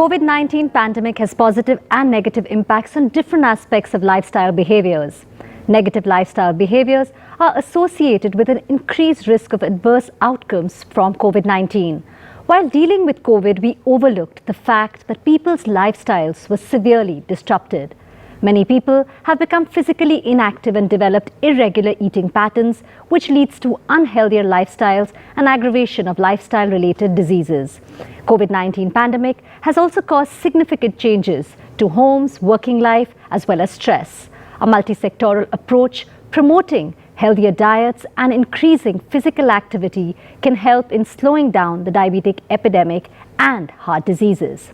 COVID-19 pandemic has positive and negative impacts on different aspects of lifestyle behaviors. Negative lifestyle behaviors are associated with an increased risk of adverse outcomes from COVID-19. While dealing with COVID, we overlooked the fact that people's lifestyles were severely disrupted. Many people have become physically inactive and developed irregular eating patterns, which leads to unhealthier lifestyles and aggravation of lifestyle-related diseases. COVID-19 pandemic has also caused significant changes to homes, working life, as well as stress. A multi-sectoral approach promoting healthier diets and increasing physical activity can help in slowing down the diabetic epidemic and heart diseases.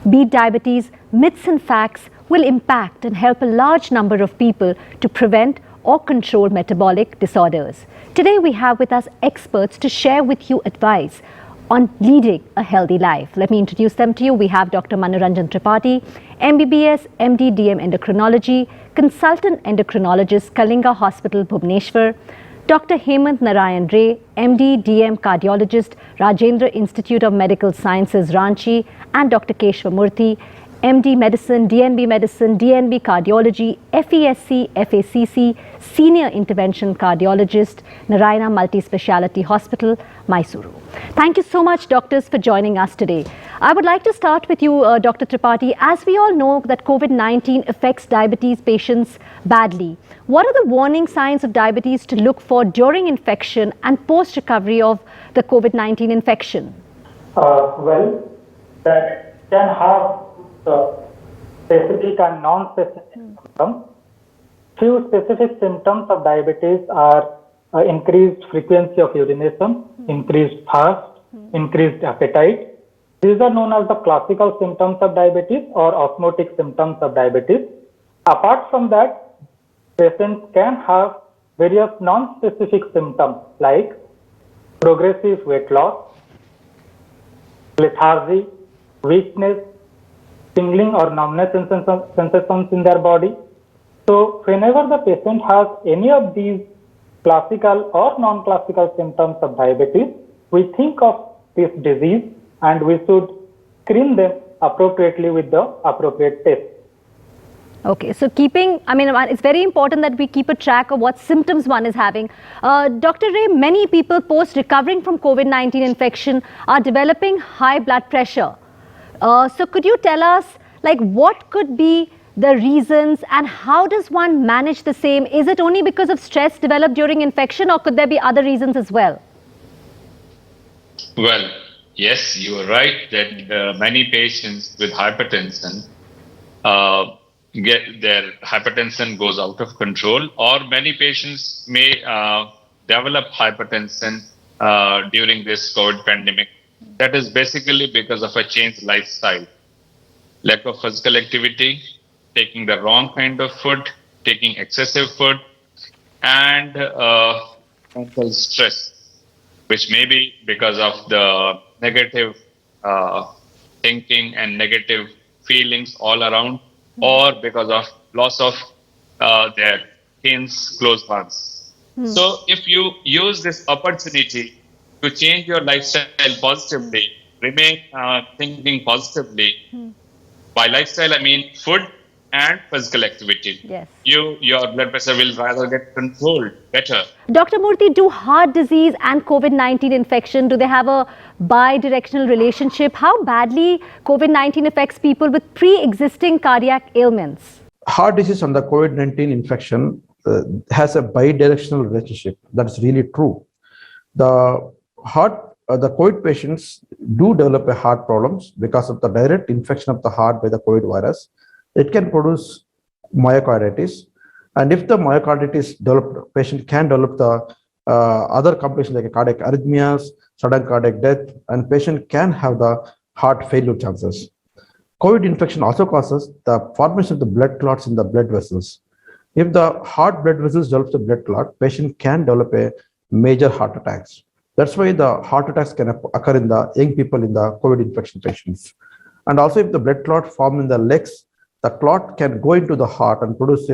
Beat Diabetes Myths and Facts will impact and help a large number of people to prevent or control metabolic disorders. Today we have with us experts to share with you advice on leading a healthy life. Let me introduce them to you. We have Dr. Manoranjan Tripathi, MBBS, MD, DM Endocrinology, Consultant Endocrinologist, Kalinga Hospital, Bhubaneswar, Dr. Hemant Narayan Ray, MD, DM Cardiologist, Rajendra Institute of Medical Sciences, Ranchi, and Dr. Keshava Murthy, MD Medicine, DNB Cardiology, FESC, FACC, Senior Intervention Cardiologist, Narayana Multi-Speciality Hospital, Mysuru. Thank you so much, doctors, for joining us today. I would like to start with you, Dr. Tripathi. As we all know that COVID-19 affects diabetes patients badly, what are the warning signs of diabetes to look for during infection and post-recovery of the COVID-19 infection? Well, that can have specific and non-specific symptoms. Few specific symptoms of diabetes are increased frequency of urination, increased thirst, increased appetite. These are known as the classical symptoms of diabetes or osmotic symptoms of diabetes. Apart from that, patients can have various non-specific symptoms like progressive weight loss, lethargy, weakness, tingling or numbness sensations in their body. So whenever the patient has any of these classical or non-classical symptoms of diabetes, we think of this disease and we should screen them appropriately with the appropriate test. Okay, so it's very important that we keep a track of what symptoms one is having. Dr. Ray, many people post-recovering from COVID-19 infection are developing high blood pressure. So could you tell us, what could be the reasons and how does one manage the same? Is it only because of stress developed during infection, or could there be other reasons as well? Well, yes, you are right that many patients with hypertension get their hypertension goes out of control, or many patients may develop hypertension during this COVID pandemic. That is basically because of a changed lifestyle, lack of physical activity, taking the wrong kind of food, taking excessive food, and mental stress, which may be because of the negative thinking and negative feelings all around, or because of loss of their close ones. So if you use this opportunity to change your lifestyle positively, remain thinking positively. By lifestyle, I mean food and physical activity. Yes. Your blood pressure will rather get controlled better. Dr. Murthy, do heart disease and COVID-19 infection, do they have a bi-directional relationship? How badly COVID-19 affects people with pre-existing cardiac ailments? Heart disease and the COVID-19 infection has a bi-directional relationship. That's really true. The COVID patients do develop a heart problems because of the direct infection of the heart by the COVID virus. It can produce myocarditis, and if the myocarditis developed, patient can develop the other complications like cardiac arrhythmias, sudden cardiac death, and patient can have the heart failure chances. COVID infection also causes the formation of the blood clots in the blood vessels. If the heart blood vessels develops a blood clot, patient can develop a major heart attacks. That's why the heart attacks can occur in the young people in the COVID infection patients. And also if the blood clot form in the legs, the clot can go into the heart and produce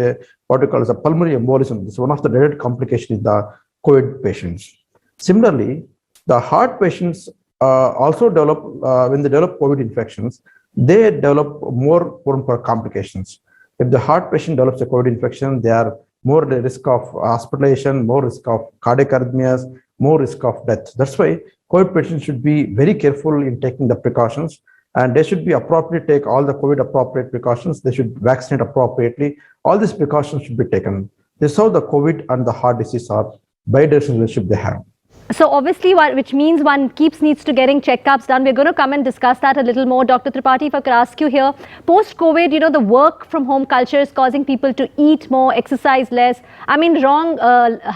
what we call as a pulmonary embolism. This is one of the direct complications in the COVID patients. Similarly, the heart patients also develop, when they develop COVID infections, they develop more prone for complications. If the heart patient develops a COVID infection, they are more at risk of hospitalization, more risk of cardiac arrhythmias, more risk of death. That's why COVID patients should be very careful in taking the precautions, and they should be appropriate, take all the COVID appropriate precautions. They should vaccinate appropriately. All these precautions should be taken. This is how the COVID and the heart disease are bidirectional relationship they have. So obviously, which means one needs to getting checkups done. We're going to come and discuss that a little more. Dr. Tripathi, if I could ask you here, post-COVID, the work from home culture is causing people to eat more, exercise less. I mean, wrong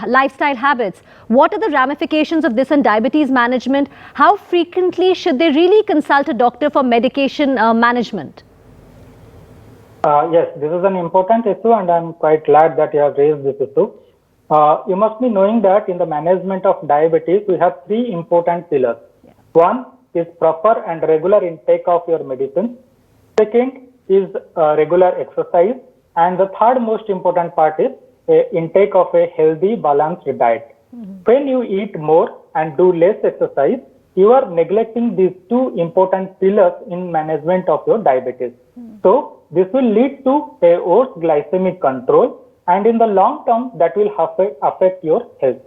lifestyle habits. What are the ramifications of this on diabetes management? How frequently should they really consult a doctor for medication management? Yes, this is an important issue, and I'm quite glad that you have raised this issue. You must be knowing that in the management of diabetes, we have three important pillars. Yeah. One is proper and regular intake of your medicine. Second is regular exercise. And the third most important part is intake of a healthy, balanced diet. When you eat more and do less exercise, you are neglecting these two important pillars in management of your diabetes. So this will lead to a worse glycemic control, and in the long term, that will affect your health.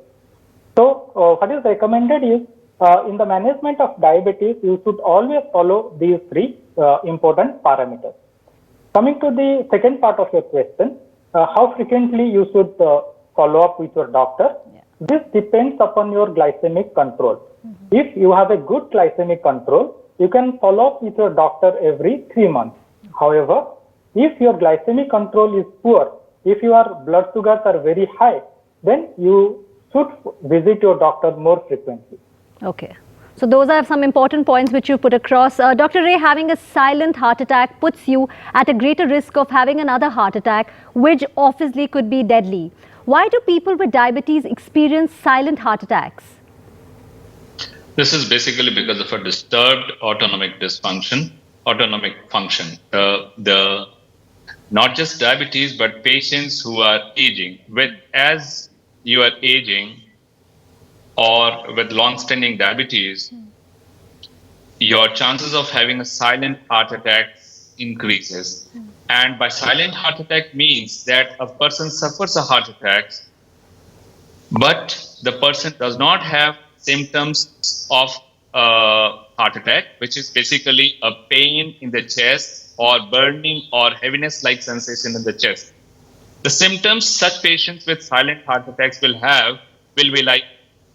So what is recommended is, in the management of diabetes, you should always follow these three important parameters. Coming to the second part of your question, how frequently you should follow up with your doctor. Yeah. This depends upon your glycemic control. If you have a good glycemic control, you can follow up with your doctor every 3 months. However, if your glycemic control is poor, if your blood sugars are very high, then you should visit your doctor more frequently. Okay. So those are some important points which you put across. Dr. Ray, having a silent heart attack puts you at a greater risk of having another heart attack, which obviously could be deadly. Why do people with diabetes experience silent heart attacks? This is basically because of a disturbed autonomic function. Not just diabetes, but patients who are aging. As you are aging or with long-standing diabetes, your chances of having a silent heart attack increases. And by silent heart attack means that a person suffers a heart attack, but the person does not have symptoms of heart attack, which is basically a pain in the chest or burning or heaviness-like sensation in the chest. The symptoms such patients with silent heart attacks will be like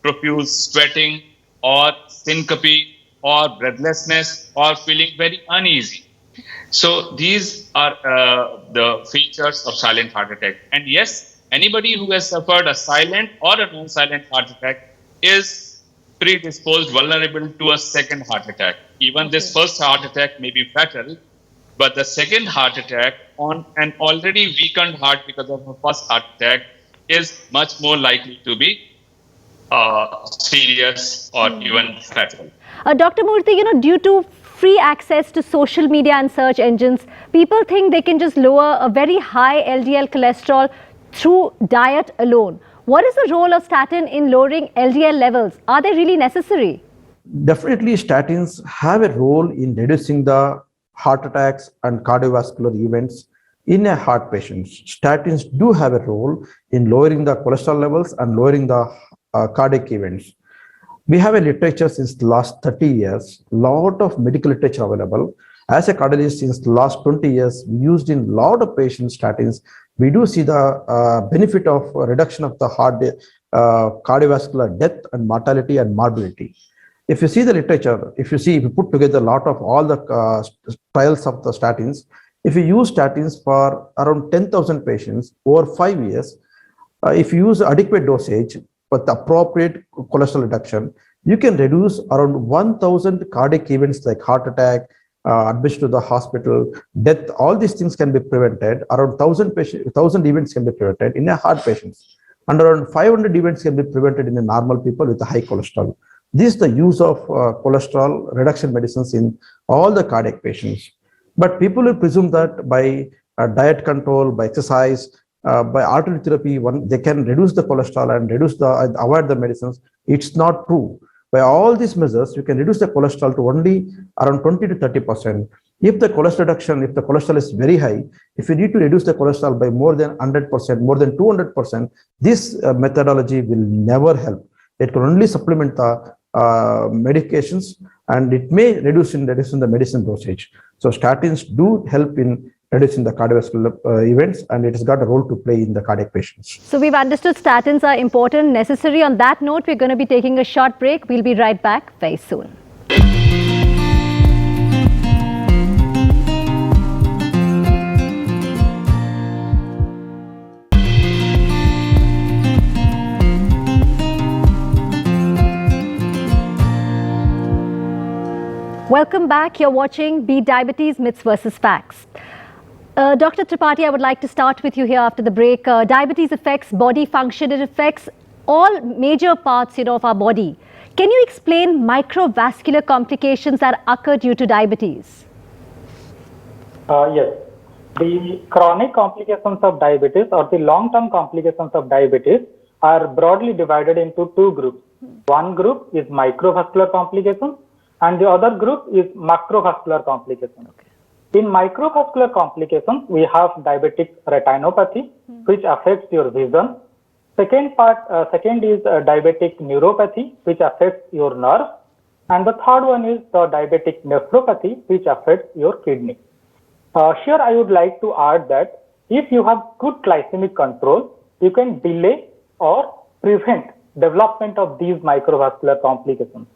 profuse sweating or syncope or breathlessness or feeling very uneasy. So these are the features of silent heart attack. And yes, anybody who has suffered a silent or a non-silent heart attack is predisposed, vulnerable to a second heart attack. Even this first heart attack may be fatal, but the second heart attack on an already weakened heart because of a first heart attack is much more likely to be serious or even fatal. Dr. Murthy, due to free access to social media and search engines, people think they can just lower a very high LDL cholesterol through diet alone. What is the role of statin in lowering LDL levels? Are they really necessary? Definitely, statins have a role in reducing the heart attacks and cardiovascular events in a heart patient. Statins do have a role in lowering the cholesterol levels and lowering the cardiac events. We have a literature since the last 30 years, lot of medical literature available. As a cardiologist, since the last 20 years, we used in a lot of patients statins. We do see the benefit of reduction of the heart cardiovascular death and mortality and morbidity. If you see the literature, if you put together a lot of all the trials of the statins, if you use statins for around 10,000 patients over 5 years, if you use adequate dosage with appropriate cholesterol reduction, you can reduce around 1,000 cardiac events like heart attack, admission to the hospital, death. All these things can be prevented. Around 1,000 events can be prevented in a heart patients, and around 500 events can be prevented in a normal people with a high cholesterol. This is the use of cholesterol reduction medicines in all the cardiac patients. But people will presume that by diet control, by exercise, by artery therapy, they can reduce the cholesterol and avoid the medicines. It's not true. By all these measures, you can reduce the cholesterol to only around 20 to 30%. If the cholesterol reduction, if the cholesterol is very high, if you need to reduce the cholesterol by more than 100%, more than 200%, this methodology will never help. It can only supplement the medications, and it may reduce the medicine dosage. So statins do help in reducing the cardiovascular events, and it has got a role to play in the cardiac patients. So we've understood statins are important, necessary. On that note, we're going to be taking a short break. We'll be right back very soon. Welcome back. You're watching Beat Diabetes Myths versus Facts. Dr. Tripathi, I would like to start with you here after the break. Diabetes affects body function. It affects all major parts, of our body. Can you explain microvascular complications that occur due to diabetes? Yes. The chronic complications of diabetes or the long-term complications of diabetes are broadly divided into two groups. One group is microvascular complications, and the other group is macrovascular complications. Okay. In microvascular complications, we have diabetic retinopathy, which affects your vision. Second is diabetic neuropathy, which affects your nerves. And the third one is the diabetic nephropathy, which affects your kidney. Here I would like to add that if you have good glycemic control, you can delay or prevent development of these microvascular complications.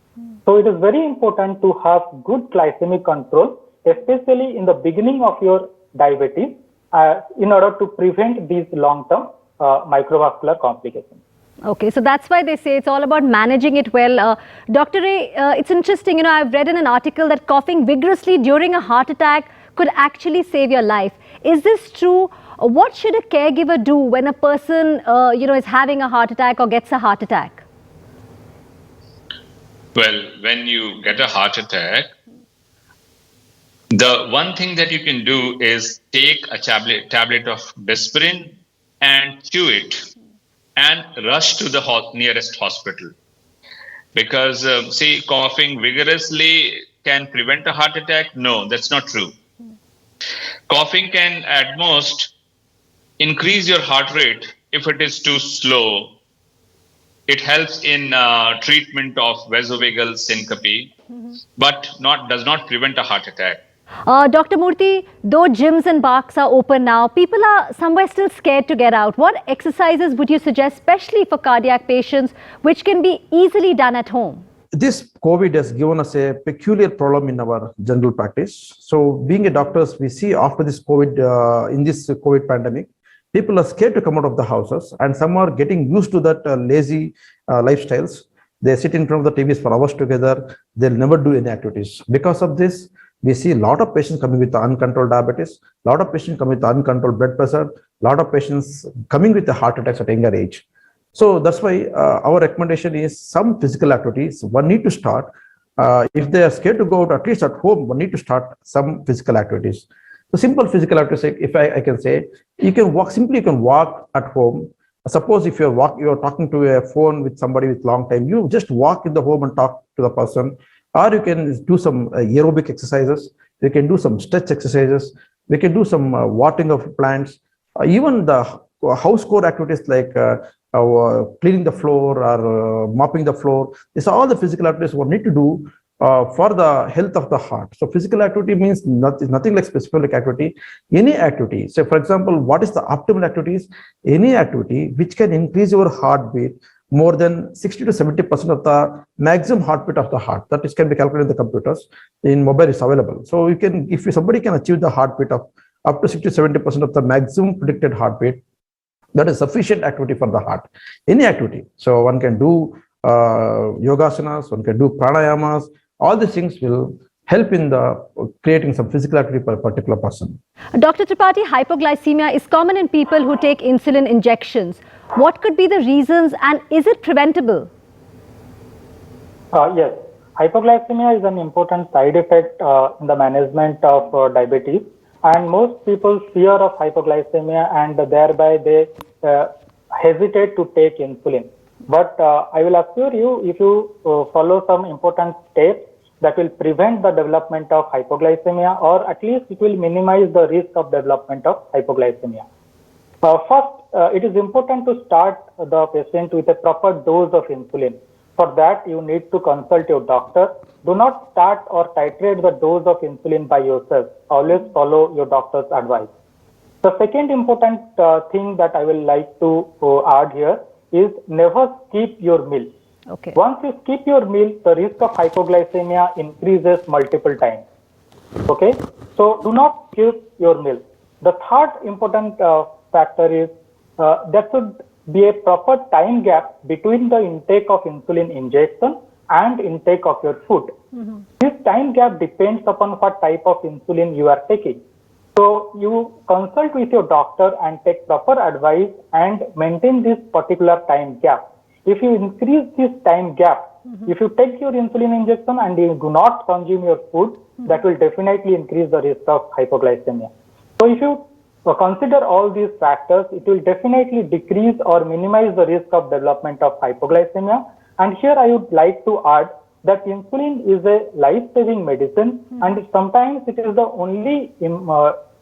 So it is very important to have good glycemic control, especially in the beginning of your diabetes, in order to prevent these long-term microvascular complications. Okay, so that's why they say it's all about managing it well. Dr. Ray, it's interesting, I've read in an article that coughing vigorously during a heart attack could actually save your life. Is this true? What should a caregiver do when a person, is having a heart attack or gets a heart attack? Well, when you get a heart attack, the one thing that you can do is take a tablet of Disprin and chew it and rush to the nearest hospital. Because, coughing vigorously can prevent a heart attack? No, that's not true. Coughing can at most increase your heart rate if it is too slow. It helps in treatment of vasovagal syncope, but does not prevent a heart attack. Dr. Murthy, though gyms and parks are open now, people are somewhere still scared to get out. What exercises would you suggest, especially for cardiac patients, which can be easily done at home? This COVID has given us a peculiar problem in our general practice. So being a doctors, we see after this COVID, in this COVID pandemic, people are scared to come out of the houses, and some are getting used to that lazy lifestyles. They sit in front of the TVs for hours together. They'll never do any activities. Because of this, we see a lot of patients coming with uncontrolled diabetes, a lot of patients coming with uncontrolled blood pressure, a lot of patients coming with the heart attacks at a younger age. So that's why our recommendation is some physical activities. One need to start. If they are scared to go out, at least at home, one need to start some physical activities. So simple physical activities, if I can say, you can walk at home. Suppose if you're talking to a phone with somebody with long time, you just walk in the home and talk to the person. Or you can do some aerobic exercises. You can do some stretch exercises. We can do some watering of plants. Even the house core activities like cleaning the floor or mopping the floor. These are all the physical activities one need to do for the health of the heart. So physical activity means nothing like specific activity. Any activity. So for example, what is the optimal activities? Any activity which can increase your heartbeat more than 60 to 70% of the maximum heartbeat of the heart. That is can be calculated in the computers. In mobile, it's available. So you can, if somebody can achieve the heartbeat of up to 60 to 70% of the maximum predicted heartbeat, that is sufficient activity for the heart. Any activity. So one can do yogasanas, one can do pranayamas. All these things will help in the creating some physical activity for a particular person. Dr. Tripathi, hypoglycemia is common in people who take insulin injections. What could be the reasons, and is it preventable? Yes, hypoglycemia is an important side effect in the management of diabetes, and most people fear of hypoglycemia, and thereby they hesitate to take insulin. But I will assure you, if you follow some important steps that will prevent the development of hypoglycemia, or at least it will minimize the risk of development of hypoglycemia. First, it is important to start the patient with a proper dose of insulin. For that, you need to consult your doctor. Do not start or titrate the dose of insulin by yourself. Always follow your doctor's advice. The second important thing that I will like to add here is never skip your meal. Okay. Once you skip your meal, the risk of hypoglycemia increases multiple times. Okay, so do not skip your meal. The third important factor is there should be a proper time gap between the intake of insulin injection and intake of your food. This time gap depends upon what type of insulin you are taking. So you consult with your doctor and take proper advice and maintain this particular time gap. If you increase this time gap, if you take your insulin injection and you do not consume your food, that will definitely increase the risk of hypoglycemia. So if you consider all these factors, it will definitely decrease or minimize the risk of development of hypoglycemia. And here I would like to add that insulin is a life-saving medicine, and sometimes it is the only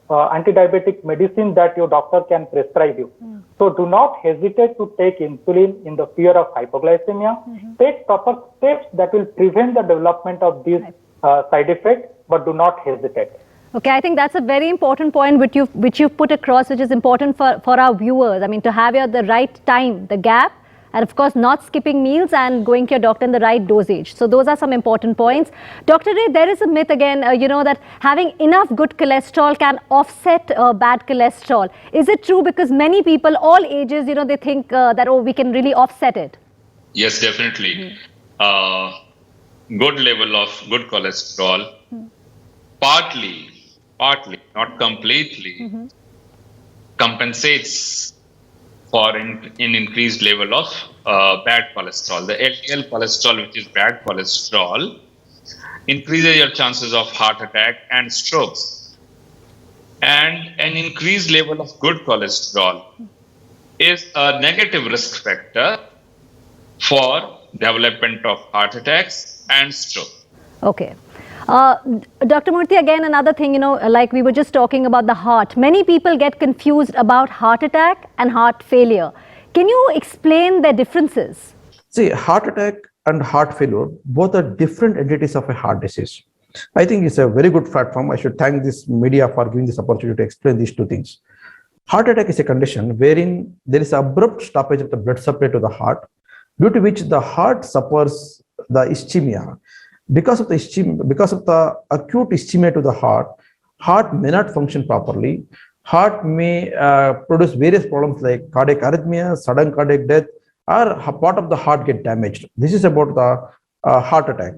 anti-diabetic medicine that your doctor can prescribe you. So do not hesitate to take insulin in the fear of hypoglycemia. Take proper steps that will prevent the development of these side effects, but do not hesitate. Okay, I think that's a very important point which you've put across, which is important for our viewers. I mean, to have the right time, the gap, and of course not skipping meals and going to your doctor in the right dosage. So those are some important points. Dr. Ray, there is a myth again, that having enough good cholesterol can offset bad cholesterol. Is it true? Because many people, all ages, they think that, we can really offset it. Yes, definitely. Good level of good cholesterol, partly, not completely, compensates for an increased level of bad cholesterol. The LDL cholesterol, which is bad cholesterol, increases your chances of heart attack and strokes. And an increased level of good cholesterol is a negative risk factor for development of heart attacks and stroke. Okay. Dr. Murthy, again, another thing, like we were just talking about the heart. Many people get confused about heart attack and heart failure. Can you explain their differences? See, heart attack and heart failure, both are different entities of a heart disease. I think it's a very good platform. I should thank this media for giving this opportunity to explain these two things. Heart attack is a condition wherein there is abrupt stoppage of the blood supply to the heart, due to which the heart suffers the ischemia. Because of the acute ischemia to the heart may not function properly. Heart may produce various problems like cardiac arrhythmia, sudden cardiac death, or part of the heart get damaged. This is about the heart attack.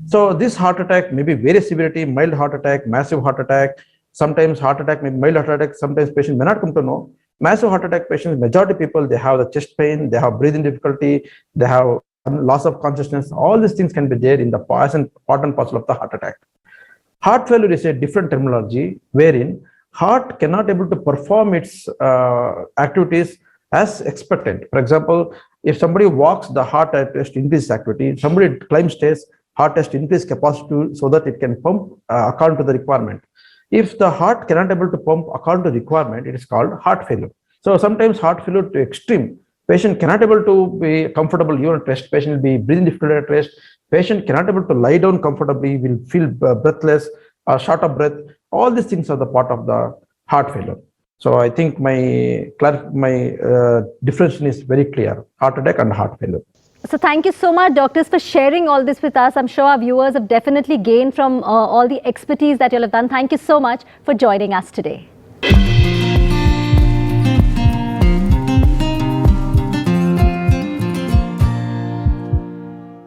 So this heart attack may be various severity, mild heart attack, massive heart attack. Sometimes heart attack may be mild heart attack. Sometimes patient may not come to know. Massive heart attack patients, majority of people, they have the chest pain, they have breathing difficulty, they have loss of consciousness. All these things can be there in the part and parcel of the heart attack. Heart failure is a different terminology wherein heart cannot able to perform its activities as expected. For example, if somebody walks, the heart test increases activity. Somebody climbs stairs, heart test increase capacity so that it can pump according to the requirement. If the heart cannot able to pump according to requirement, it is called heart failure. So sometimes heart failure to extreme. Patient cannot able to be comfortable even at rest. Patient will be breathing difficulty at rest. Patient cannot able to lie down comfortably, will feel breathless or short of breath. All these things are the part of the heart failure. So I think my differentiation is very clear: heart attack and heart failure. So thank you so much, doctors, for sharing all this with us. I'm sure our viewers have definitely gained from all the expertise that you all have done. Thank you so much for joining us today.